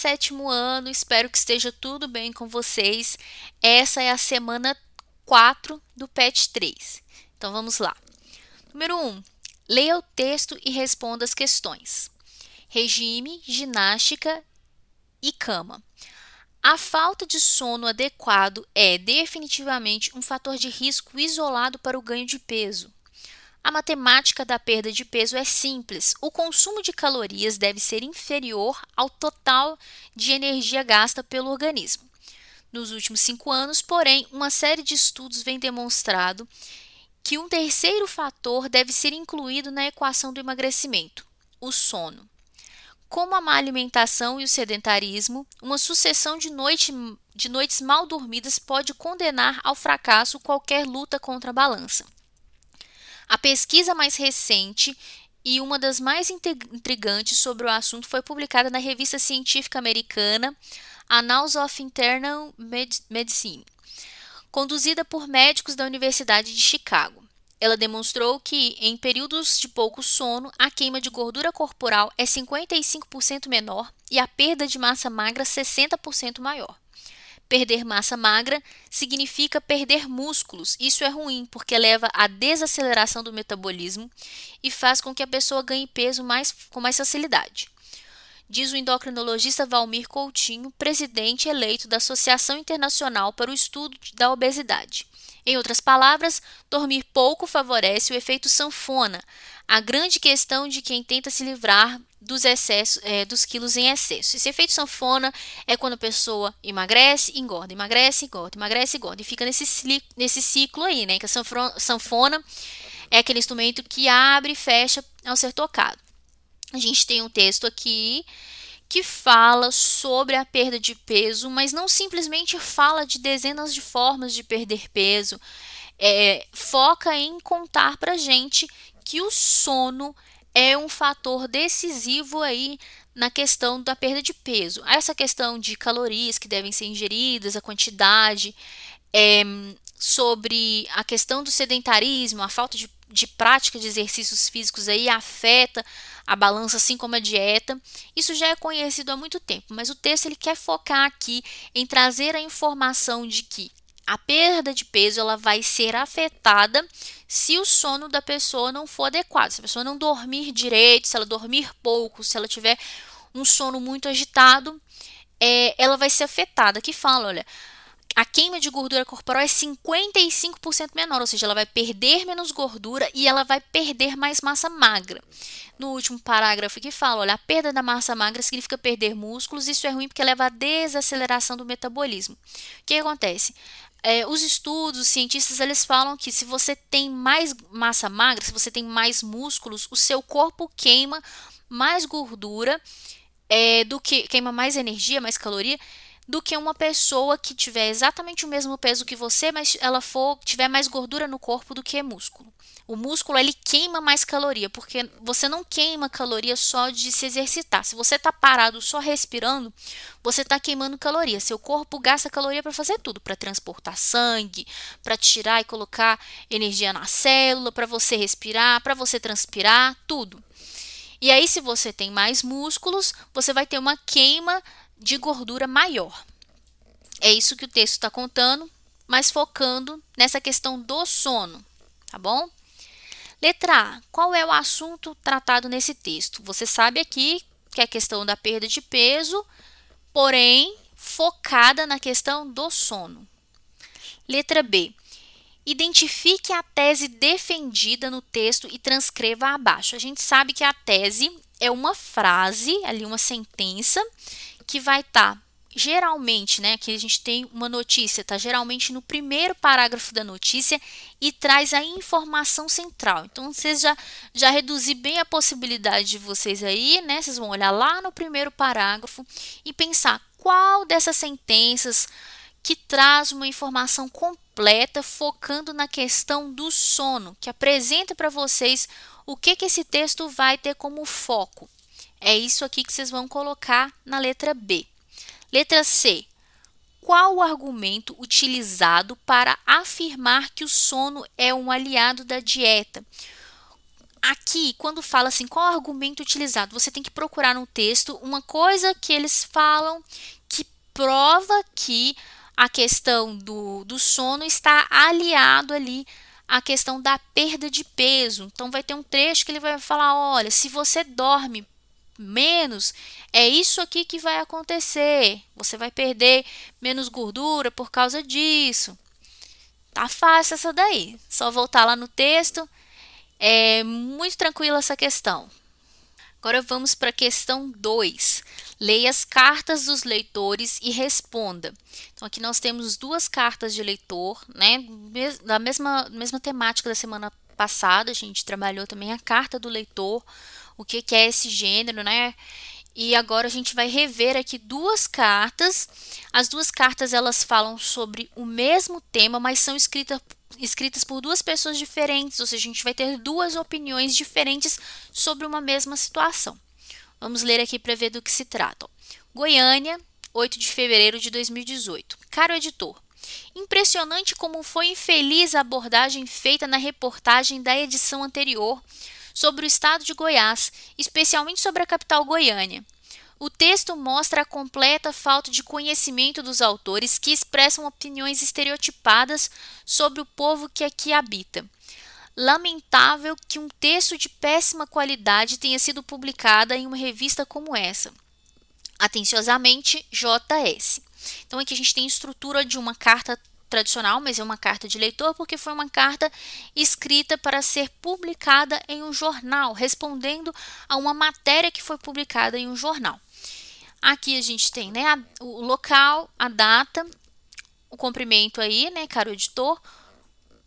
7º ano, espero que esteja tudo bem com vocês. Essa é a semana 4 do PET 3. Então vamos lá. Número 1. Leia o texto e responda as questões. Regime, ginástica e cama. A falta de sono adequado é definitivamente um fator de risco isolado para o ganho de peso. A matemática da perda de peso é simples. O consumo de calorias deve ser inferior ao total de energia gasta pelo organismo. Nos últimos 5 anos, porém, uma série de estudos vem demonstrado que um terceiro fator deve ser incluído na equação do emagrecimento: o sono. Como a má alimentação e o sedentarismo, uma sucessão de noites mal dormidas pode condenar ao fracasso qualquer luta contra a balança. A pesquisa mais recente e uma das mais intrigantes sobre o assunto foi publicada na revista científica americana Annals of Internal Medicine, conduzida por médicos da Universidade de Chicago. Ela demonstrou que, em períodos de pouco sono, a queima de gordura corporal é 55% menor e a perda de massa magra 60% maior. Perder massa magra significa perder músculos. Isso é ruim, porque leva à desaceleração do metabolismo e faz com que a pessoa ganhe peso com mais facilidade. Diz o endocrinologista Valmir Coutinho, presidente eleito da Associação Internacional para o Estudo da Obesidade. Em outras palavras, dormir pouco favorece o efeito sanfona, a grande questão de quem tenta se livrar dos quilos em excesso. Esse efeito sanfona é quando a pessoa emagrece, engorda, emagrece, engorda, emagrece, engorda, e fica nesse ciclo aí, né? Que a sanfona é aquele instrumento que abre e fecha ao ser tocado. A gente tem um texto aqui que fala sobre a perda de peso, mas não simplesmente fala de dezenas de formas de perder peso. Foca em contar pra gente que o sono é um fator decisivo aí na questão da perda de peso. Essa questão de calorias que devem ser ingeridas, a quantidade, sobre a questão do sedentarismo, a falta de prática de exercícios físicos aí afeta a balança, assim como a dieta. Isso já é conhecido há muito tempo, mas o texto ele quer focar aqui em trazer a informação de que a perda de peso ela vai ser afetada se o sono da pessoa não for adequado, se a pessoa não dormir direito, se ela dormir pouco, se ela tiver um sono muito agitado, ela vai ser afetada. Aqui fala, olha, a queima de gordura corporal é 55% menor, ou seja, ela vai perder menos gordura e ela vai perder mais massa magra. No último parágrafo que fala, olha, a perda da massa magra significa perder músculos, isso é ruim porque leva à desaceleração do metabolismo. O que acontece? Os estudos, os cientistas, eles falam que se você tem mais massa magra, se você tem mais músculos, o seu corpo queima mais gordura, queima mais energia, mais caloria, do que uma pessoa que tiver exatamente o mesmo peso que você, mas ela tiver mais gordura no corpo do que músculo. O músculo ele queima mais caloria, porque você não queima caloria só de se exercitar. Se você está parado só respirando, você está queimando caloria. Seu corpo gasta caloria para fazer tudo, para transportar sangue, para tirar e colocar energia na célula, para você respirar, para você transpirar, tudo. E aí, se você tem mais músculos, você vai ter uma queima de gordura maior. É isso que o texto está contando, mas focando nessa questão do sono, tá bom? Letra A. Qual é o assunto tratado nesse texto? Você sabe aqui que é a questão da perda de peso, porém focada na questão do sono. Letra B. Identifique a tese defendida no texto e transcreva abaixo. A gente sabe que a tese é uma frase, ali uma sentença, que vai estar geralmente, né? Aqui a gente tem uma notícia, está geralmente no primeiro parágrafo da notícia e traz a informação central. Então, vocês já reduzir bem a possibilidade de vocês aí, né? Vocês vão olhar lá no primeiro parágrafo e pensar qual dessas sentenças que traz uma informação completa focando na questão do sono, que apresenta para vocês o que esse texto vai ter como foco. É isso aqui que vocês vão colocar na letra B. Letra C. Qual o argumento utilizado para afirmar que o sono é um aliado da dieta? Aqui, quando fala assim, qual argumento utilizado, você tem que procurar no texto uma coisa que eles falam que prova que a questão do sono está aliado ali à questão da perda de peso. Então, vai ter um trecho que ele vai falar, olha, se você dorme menos, é isso aqui que vai acontecer. Você vai perder menos gordura por causa disso. Tá fácil essa daí. Só voltar lá no texto. É muito tranquila essa questão. Agora vamos para a questão 2. Leia as cartas dos leitores e responda. Então aqui nós temos duas cartas de leitor, né? Da mesma temática da semana passada, a gente trabalhou também a carta do leitor, o que é esse gênero, né? E agora a gente vai rever aqui duas cartas. As duas cartas elas falam sobre o mesmo tema, mas são escritas por duas pessoas diferentes, ou seja, a gente vai ter duas opiniões diferentes sobre uma mesma situação. Vamos ler aqui para ver do que se trata. Goiânia, 8 de fevereiro de 2018. Caro editor, impressionante como foi infeliz a abordagem feita na reportagem da edição anterior sobre o estado de Goiás, especialmente sobre a capital Goiânia. O texto mostra a completa falta de conhecimento dos autores que expressam opiniões estereotipadas sobre o povo que aqui habita. Lamentável que um texto de péssima qualidade tenha sido publicado em uma revista como essa. Atenciosamente, JS. Então aqui a gente tem a estrutura de uma carta tradicional, mas é uma carta de leitor porque foi uma carta escrita para ser publicada em um jornal, respondendo a uma matéria que foi publicada em um jornal. Aqui a gente tem, né, o local, a data, o comprimento aí, né, caro editor,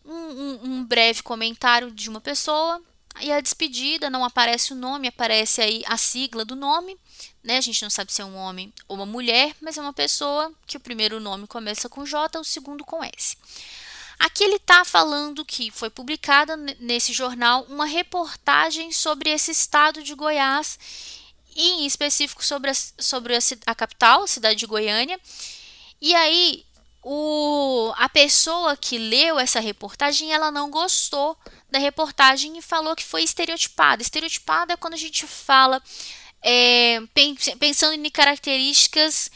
um breve comentário de uma pessoa e a despedida, não aparece o nome, aparece aí a sigla do nome, né? A gente não sabe se é um homem ou uma mulher, mas é uma pessoa que o primeiro nome começa com J, o segundo com S. Aqui ele está falando que foi publicada nesse jornal uma reportagem sobre esse estado de Goiás, e em específico sobre a capital, a cidade de Goiânia. E aí a pessoa que leu essa reportagem, ela não gostou da reportagem e falou que foi estereotipada. Estereotipada é quando a gente fala pensando em características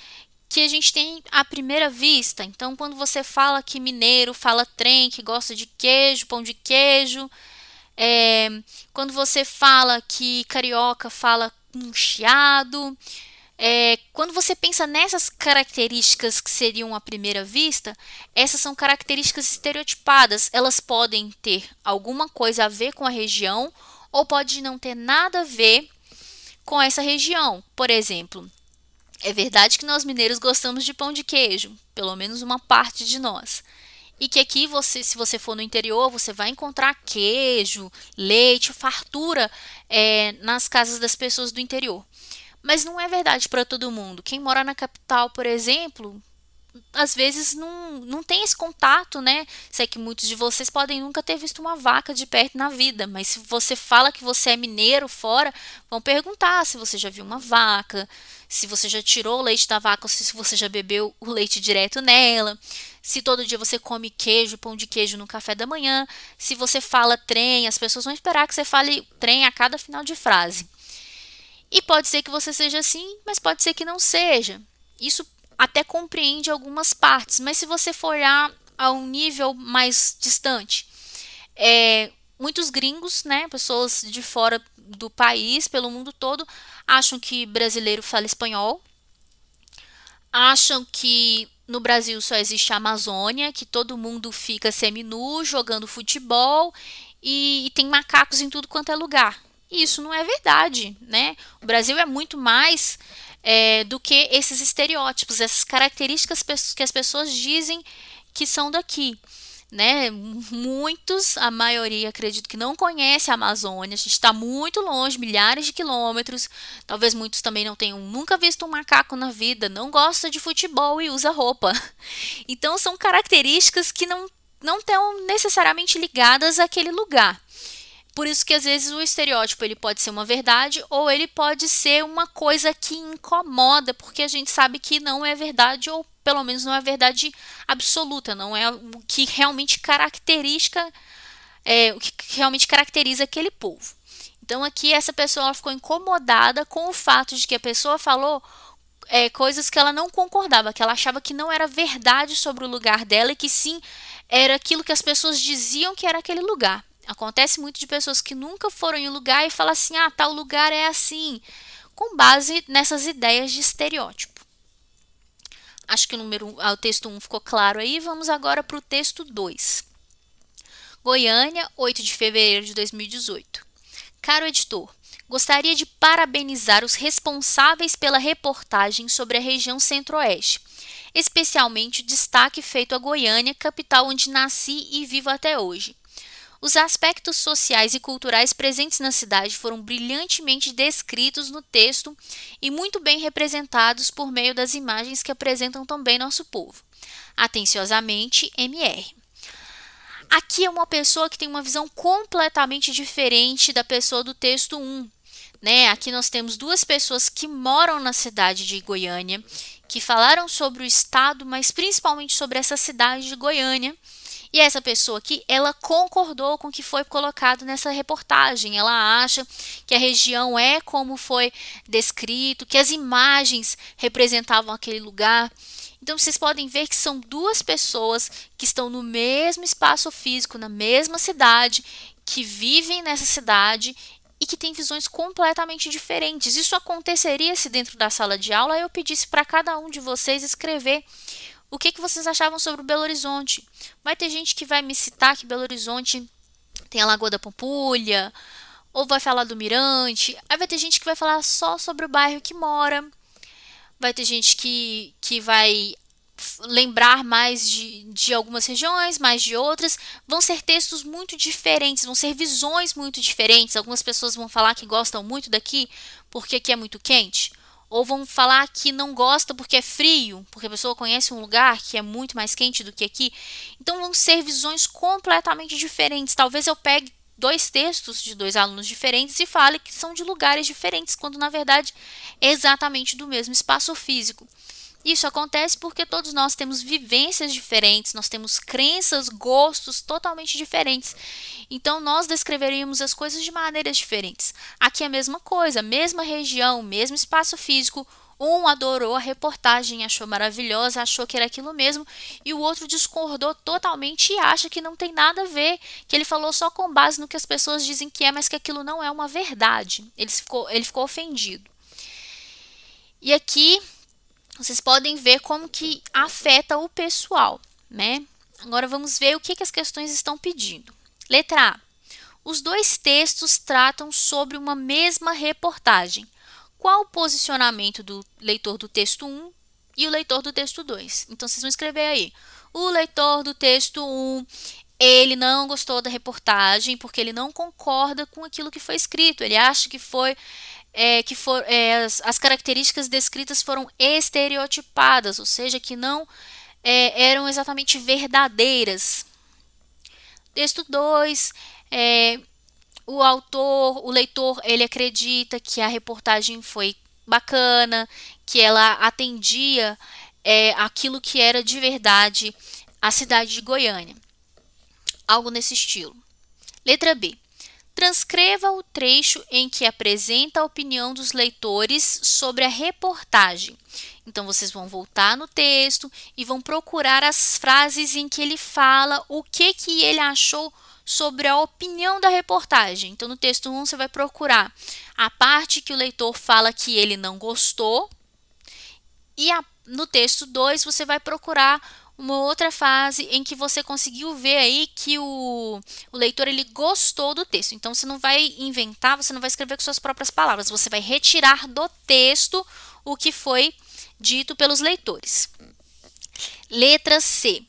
que a gente tem à primeira vista. Então, quando você fala que mineiro fala trem, que gosta de queijo, pão de queijo, quando você fala que carioca fala com chiado, quando você pensa nessas características que seriam à primeira vista, essas são características estereotipadas. Elas podem ter alguma coisa a ver com a região ou pode não ter nada a ver com essa região. Por exemplo, é verdade que nós mineiros gostamos de pão de queijo, pelo menos uma parte de nós. E que aqui, se você for no interior, você vai encontrar queijo, leite, fartura nas casas das pessoas do interior. Mas não é verdade para todo mundo. Quem mora na capital, por exemplo, às vezes não tem esse contato, né? Sei que muitos de vocês podem nunca ter visto uma vaca de perto na vida, mas se você fala que você é mineiro fora, vão perguntar se você já viu uma vaca, se você já tirou o leite da vaca ou se você já bebeu o leite direto nela, se todo dia você come queijo, pão de queijo no café da manhã, se você fala trem, as pessoas vão esperar que você fale trem a cada final de frase. E pode ser que você seja assim, mas pode ser que não seja. Isso até compreende algumas partes, mas se você for olhar a um nível mais distante, muitos gringos, né, pessoas de fora do país, pelo mundo todo, acham que brasileiro fala espanhol, acham que no Brasil só existe a Amazônia, que todo mundo fica seminu jogando futebol e tem macacos em tudo quanto é lugar. E isso não é verdade, né? O Brasil é muito mais do que esses estereótipos, essas características que as pessoas dizem que são daqui, né? Muitos, a maioria, acredito que não conhece a Amazônia. A gente está muito longe, milhares de quilômetros. Talvez muitos também não tenham nunca visto um macaco na vida, não gosta de futebol e usa roupa. Então são características que não estão necessariamente ligadas àquele lugar. Por isso que às vezes o estereótipo ele pode ser uma verdade ou ele pode ser uma coisa que incomoda, porque a gente sabe que não é verdade ou pelo menos não é verdade absoluta, não é o que realmente caracteriza aquele povo. Então aqui essa pessoa ela ficou incomodada com o fato de que a pessoa falou coisas que ela não concordava, que ela achava que não era verdade sobre o lugar dela e que sim era aquilo que as pessoas diziam que era aquele lugar. Acontece muito de pessoas que nunca foram em um lugar e falam assim, ah, tal lugar é assim, com base nessas ideias de estereótipo. Acho que o texto 1 ficou claro aí, vamos agora para o texto 2. Goiânia, 8 de fevereiro de 2018. Caro editor, gostaria de parabenizar os responsáveis pela reportagem sobre a região Centro-Oeste, especialmente o destaque feito a Goiânia, capital onde nasci e vivo até hoje. Os aspectos sociais e culturais presentes na cidade foram brilhantemente descritos no texto e muito bem representados por meio das imagens que apresentam também nosso povo. Atenciosamente, MR. Aqui é uma pessoa que tem uma visão completamente diferente da pessoa do texto 1. Né? Aqui nós temos duas pessoas que moram na cidade de Goiânia, que falaram sobre o estado, mas principalmente sobre essa cidade de Goiânia. E essa pessoa aqui, ela concordou com o que foi colocado nessa reportagem. Ela acha que a região é como foi descrito, que as imagens representavam aquele lugar. Então, vocês podem ver que são duas pessoas que estão no mesmo espaço físico, na mesma cidade, que vivem nessa cidade e que têm visões completamente diferentes. Isso aconteceria se dentro da sala de aula eu pedisse para cada um de vocês escrever o que vocês achavam sobre o Belo Horizonte. Vai ter gente que vai me citar que Belo Horizonte tem a Lagoa da Pampulha, ou vai falar do Mirante. Aí vai ter gente que vai falar só sobre o bairro que mora. Vai ter gente que vai lembrar mais de algumas regiões, mais de outras. Vão ser textos muito diferentes, vão ser visões muito diferentes. Algumas pessoas vão falar que gostam muito daqui porque aqui é muito quente. Ou vão falar que não gosta porque é frio, porque a pessoa conhece um lugar que é muito mais quente do que aqui. Então vão ser visões completamente diferentes. Talvez eu pegue dois textos de dois alunos diferentes e fale que são de lugares diferentes, quando na verdade é exatamente do mesmo espaço físico. Isso acontece porque todos nós temos vivências diferentes, nós temos crenças, gostos totalmente diferentes. Então, nós descreveríamos as coisas de maneiras diferentes. Aqui é a mesma coisa, mesma região, mesmo espaço físico. Um adorou a reportagem, achou maravilhosa, achou que era aquilo mesmo, e o outro discordou totalmente e acha que não tem nada a ver, que ele falou só com base no que as pessoas dizem que é, mas que aquilo não é uma verdade. Ele ficou ofendido. E aqui vocês podem ver como que afeta o pessoal, né? Agora vamos ver o que as questões estão pedindo. Letra A. Os dois textos tratam sobre uma mesma reportagem. Qual o posicionamento do leitor do texto 1 e o leitor do texto 2? Então, vocês vão escrever aí. O leitor do texto 1, ele não gostou da reportagem porque ele não concorda com aquilo que foi escrito. Ele acha que as características descritas foram estereotipadas, ou seja, que não eram exatamente verdadeiras. Texto 2, o leitor, ele acredita que a reportagem foi bacana, que ela atendia aquilo que era de verdade a cidade de Goiânia. Algo nesse estilo. Letra B. Transcreva o trecho em que apresenta a opinião dos leitores sobre a reportagem. Então, vocês vão voltar no texto e vão procurar as frases em que ele fala o que ele achou sobre a opinião da reportagem. Então, no texto 1, você vai procurar a parte que o leitor fala que ele não gostou. E no texto 2, você vai procurar uma outra fase em que você conseguiu ver aí que o leitor ele gostou do texto. Então, você não vai inventar, você não vai escrever com suas próprias palavras. Você vai retirar do texto o que foi dito pelos leitores. Letra C.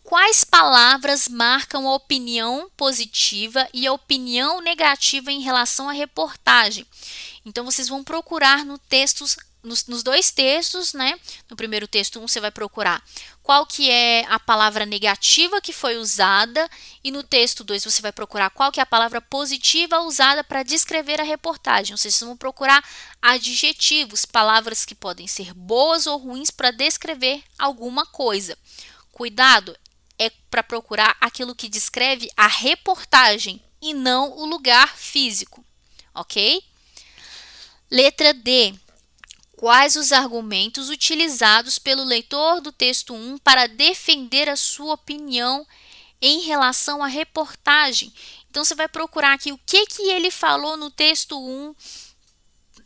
Quais palavras marcam a opinião positiva e a opinião negativa em relação à reportagem? Então, vocês vão procurar nos dois textos, né? No primeiro texto 1, você vai procurar qual que é a palavra negativa que foi usada, e no texto 2 você vai procurar qual que é a palavra positiva usada para descrever a reportagem. Vocês vão procurar adjetivos, palavras que podem ser boas ou ruins para descrever alguma coisa. Cuidado, é para procurar aquilo que descreve a reportagem e não o lugar físico, ok? Letra D. Quais os argumentos utilizados pelo leitor do texto 1 para defender a sua opinião em relação à reportagem? Então, você vai procurar aqui o que ele falou no texto 1,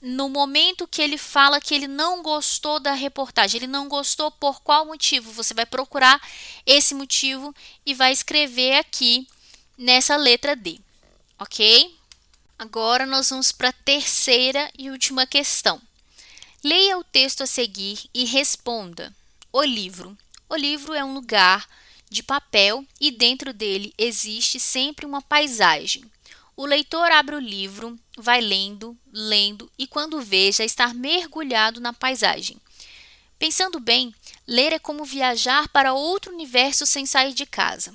no momento que ele fala que ele não gostou da reportagem. Ele não gostou por qual motivo? Você vai procurar esse motivo e vai escrever aqui nessa letra D, ok? Agora nós vamos para a terceira e última questão. Leia o texto a seguir e responda. O livro. O livro é um lugar de papel e dentro dele existe sempre uma paisagem. O leitor abre o livro, vai lendo, lendo e quando vê já está mergulhado na paisagem. Pensando bem, ler é como viajar para outro universo sem sair de casa.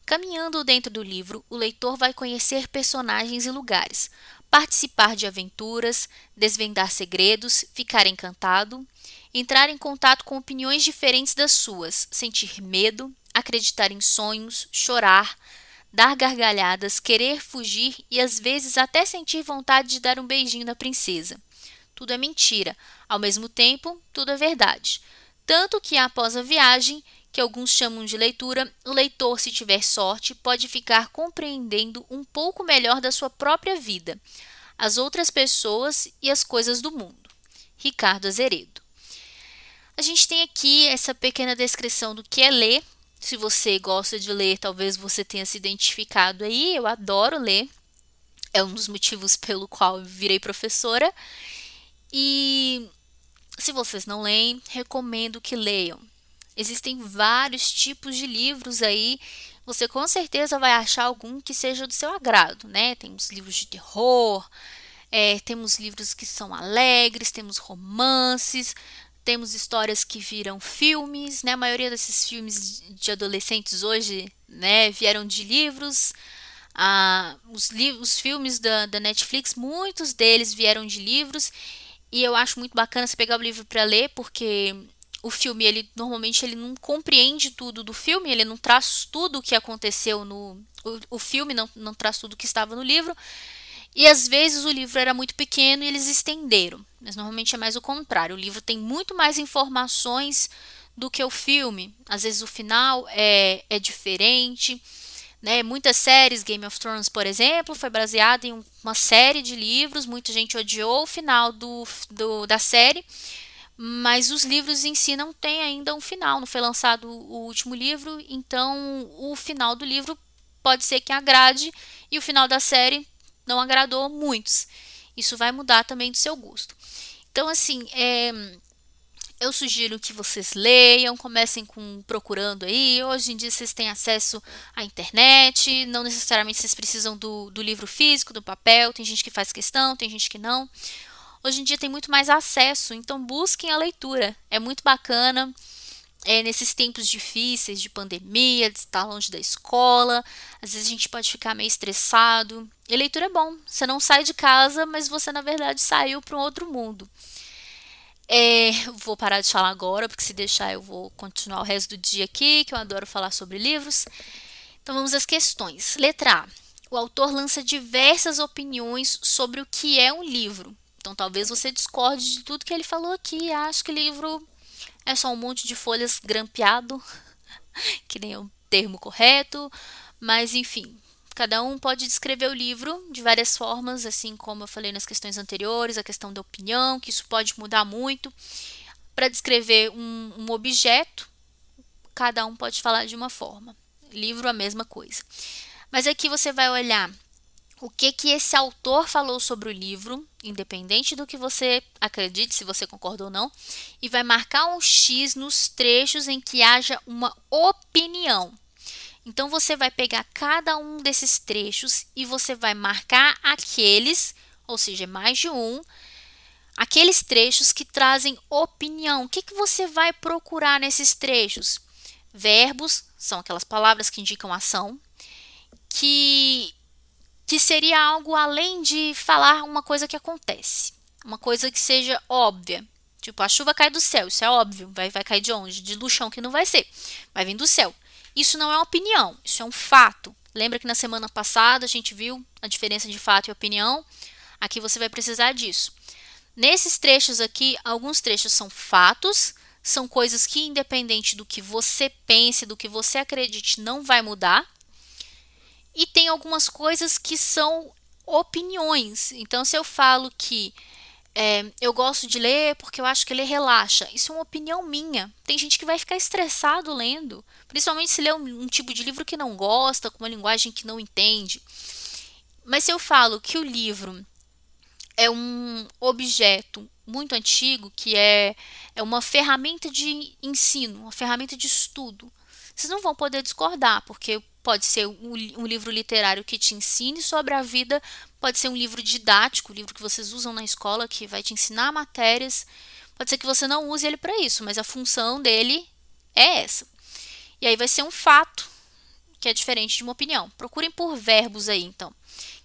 Caminhando dentro do livro, o leitor vai conhecer personagens e lugares, participar de aventuras, desvendar segredos, ficar encantado, entrar em contato com opiniões diferentes das suas, sentir medo, acreditar em sonhos, chorar, dar gargalhadas, querer fugir e às vezes até sentir vontade de dar um beijinho na princesa. Tudo é mentira, ao mesmo tempo, tudo é verdade. Tanto que após a viagem, que alguns chamam de leitura, o leitor, se tiver sorte, pode ficar compreendendo um pouco melhor da sua própria vida, as outras pessoas e as coisas do mundo. Ricardo Azeredo. A gente tem aqui essa pequena descrição do que é ler. Se você gosta de ler, talvez você tenha se identificado aí. Eu adoro ler. É um dos motivos pelo qual eu virei professora. E se vocês não leem, recomendo que leiam. Existem vários tipos de livros aí. Você com certeza vai achar algum que seja do seu agrado, né? Temos livros de terror, temos livros que são alegres, temos romances, temos histórias que viram filmes, né? A maioria desses filmes de adolescentes hoje, né, vieram de livros. Os filmes da Netflix, muitos deles vieram de livros. E eu acho muito bacana você pegar o livro para ler, porque o filme, ele normalmente ele não compreende tudo do filme, ele não traz tudo o que aconteceu no... O filme não traz tudo o que estava no livro. E às vezes o livro era muito pequeno e eles estenderam. Mas normalmente é mais o contrário. O livro tem muito mais informações do que o filme. Às vezes o final é diferente. Né? Muitas séries, Game of Thrones, por exemplo, foi baseada em uma série de livros. Muita gente odiou o final da série, mas os livros em si não têm ainda um final. Não foi lançado o último livro, então o final do livro pode ser que agrade e o final da série não agradou muitos. Isso vai mudar também do seu gosto. Então, assim, eu sugiro que vocês leiam, comecem procurando aí. Hoje em dia vocês têm acesso à internet, não necessariamente vocês precisam do livro físico, do papel. Tem gente que faz questão, tem gente que não. Hoje em dia tem muito mais acesso, então busquem a leitura. É muito bacana. Nesses tempos difíceis de pandemia, de estar longe da escola, às vezes a gente pode ficar meio estressado. E leitura é bom. Você não sai de casa, mas você na verdade saiu para um outro mundo. Vou parar de falar agora, porque se deixar eu vou continuar o resto do dia aqui, que eu adoro falar sobre livros. Então vamos às questões. Letra A. O autor lança diversas opiniões sobre o que é um livro. Então talvez você discorde de tudo que ele falou aqui. Acho que livro é só um monte de folhas grampeado, que nem é o termo correto. Mas enfim, cada um pode descrever o livro de várias formas, assim como eu falei nas questões anteriores, a questão da opinião, que isso pode mudar muito. Para descrever um objeto, cada um pode falar de uma forma. Livro, a mesma coisa. Mas aqui você vai olhar o que esse autor falou sobre o livro, independente do que você acredite, se você concorda ou não, e vai marcar um X nos trechos em que haja uma opinião. Então, você vai pegar cada um desses trechos e você vai marcar aqueles, ou seja, mais de um, aqueles trechos que trazem opinião. O que você vai procurar nesses trechos? Verbos, são aquelas palavras que indicam ação, que seria algo além de falar uma coisa que acontece, uma coisa que seja óbvia. Tipo, a chuva cai do céu, isso é óbvio. Vai cair de onde? Do chão, que não vai ser. Vai vir do céu. Isso não é uma opinião, isso é um fato. Lembra que na semana passada a gente viu a diferença de fato e opinião? Aqui você vai precisar disso. Nesses trechos aqui, alguns trechos são fatos, são coisas que, independente do que você pense, do que você acredite, não vai mudar. E tem algumas coisas que são opiniões. Então, se eu falo que eu gosto de ler porque eu acho que ler relaxa, isso é uma opinião minha. Tem gente que vai ficar estressado lendo, principalmente se lê um tipo de livro que não gosta, com uma linguagem que não entende. Mas se eu falo que o livro é um objeto muito antigo, que é uma ferramenta de ensino, uma ferramenta de estudo, vocês não vão poder discordar, porque pode ser um livro literário que te ensine sobre a vida, pode ser um livro didático, um livro que vocês usam na escola, que vai te ensinar matérias, pode ser que você não use ele para isso, mas a função dele é essa. E aí vai ser um fato, que é diferente de uma opinião. Procurem por verbos aí, então,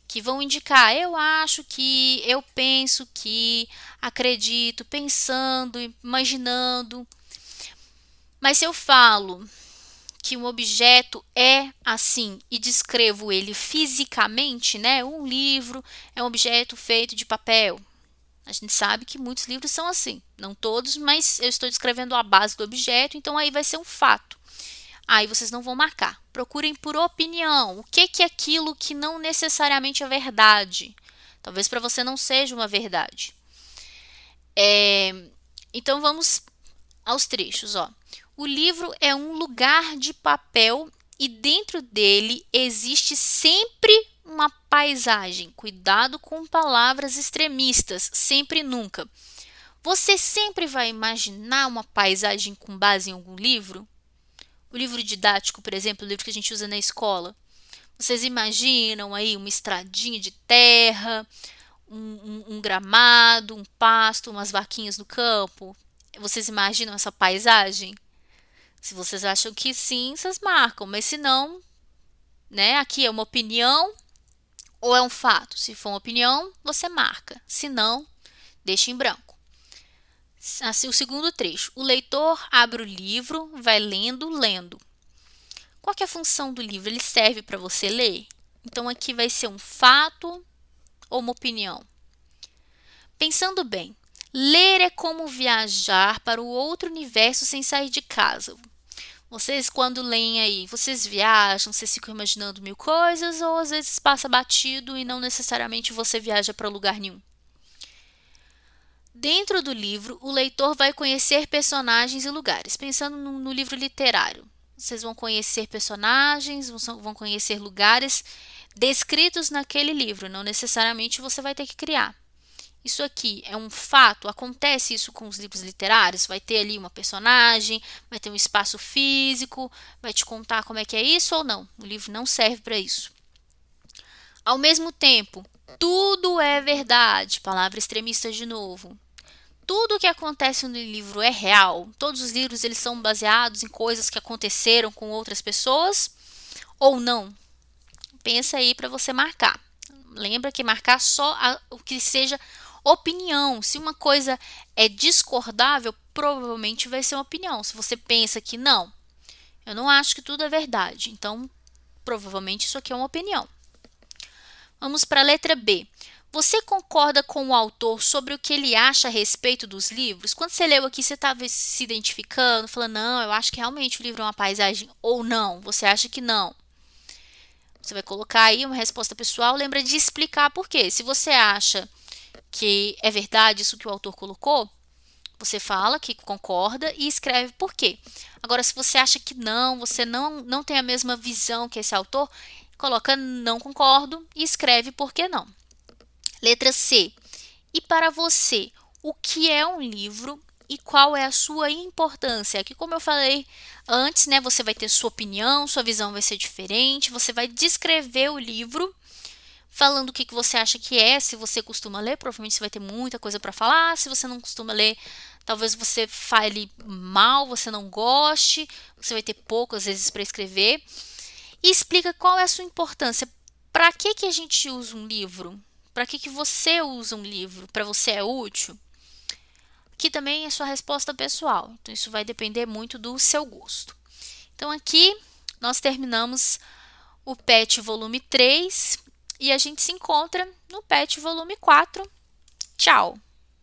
que vão indicar eu acho que, eu penso que, acredito, pensando, imaginando. Mas se eu falo que um objeto é assim e descrevo ele fisicamente, né? Um livro é um objeto feito de papel. A gente sabe que muitos livros são assim, não todos, mas eu estou descrevendo a base do objeto, então aí vai ser um fato. Aí vocês não vão marcar. Procurem por opinião. O que é aquilo que não necessariamente é verdade? Talvez para você não seja uma verdade. Então vamos aos trechos. Ó. O livro é um lugar de papel e dentro dele existe sempre uma paisagem. Cuidado com palavras extremistas, sempre nunca. Você sempre vai imaginar uma paisagem com base em algum livro? O livro didático, por exemplo, o livro que a gente usa na escola. Vocês imaginam aí uma estradinha de terra, um gramado, um pasto, umas vaquinhas no campo? Vocês imaginam essa paisagem? Se vocês acham que sim, vocês marcam, mas se não, né? Aqui é uma opinião ou é um fato? Se for uma opinião, você marca. Se não, deixa em branco. Assim, o segundo trecho. O leitor abre o livro, vai lendo, lendo. Qual que é a função do livro? Ele serve para você ler? Então aqui vai ser um fato ou uma opinião? Pensando bem, ler é como viajar para o outro universo sem sair de casa. Vocês, quando leem aí, vocês viajam, vocês ficam imaginando mil coisas ou às vezes passa batido e não necessariamente você viaja para lugar nenhum? Dentro do livro, o leitor vai conhecer personagens e lugares. Pensando no livro literário, vocês vão conhecer personagens, vão conhecer lugares descritos naquele livro. Não necessariamente você vai ter que criar. Isso aqui é um fato, acontece isso com os livros literários, vai ter ali uma personagem, vai ter um espaço físico, vai te contar como é que é isso ou não. O livro não serve para isso. Ao mesmo tempo, tudo é verdade, palavra extremista de novo. Tudo o que acontece no livro é real. Todos os livros eles são baseados em coisas que aconteceram com outras pessoas ou não. Pensa aí para você marcar. Lembra que marcar só o que seja opinião. Se uma coisa é discordável, provavelmente vai ser uma opinião. Se você pensa que não, eu não acho que tudo é verdade, então provavelmente isso aqui é uma opinião. Vamos para a letra B. Você concorda com o autor sobre o que ele acha a respeito dos livros? Quando você leu aqui, você estava se identificando, falando, não, eu acho que realmente o livro é uma paisagem, ou não, você acha que não. Você vai colocar aí uma resposta pessoal, lembra de explicar por quê. Se você acha que é verdade isso que o autor colocou, você fala que concorda e escreve por quê. Agora, se você acha que não, você não tem a mesma visão que esse autor, coloca não concordo e escreve por que não. Letra C. E para você, o que é um livro e qual é a sua importância? Aqui, como eu falei antes, né, você vai ter sua opinião, sua visão vai ser diferente, você vai descrever o livro falando o que você acha que é. Se você costuma ler, provavelmente você vai ter muita coisa para falar. Se você não costuma ler, talvez você fale mal, você não goste, você vai ter pouco às vezes para escrever. E explica qual é a sua importância. Para que a gente usa um livro? Para que você usa um livro? Para você é útil? Aqui também é sua resposta pessoal. Então, isso vai depender muito do seu gosto. Então, aqui nós terminamos o PET volume 3. e a gente se encontra no PET volume 4. Tchau!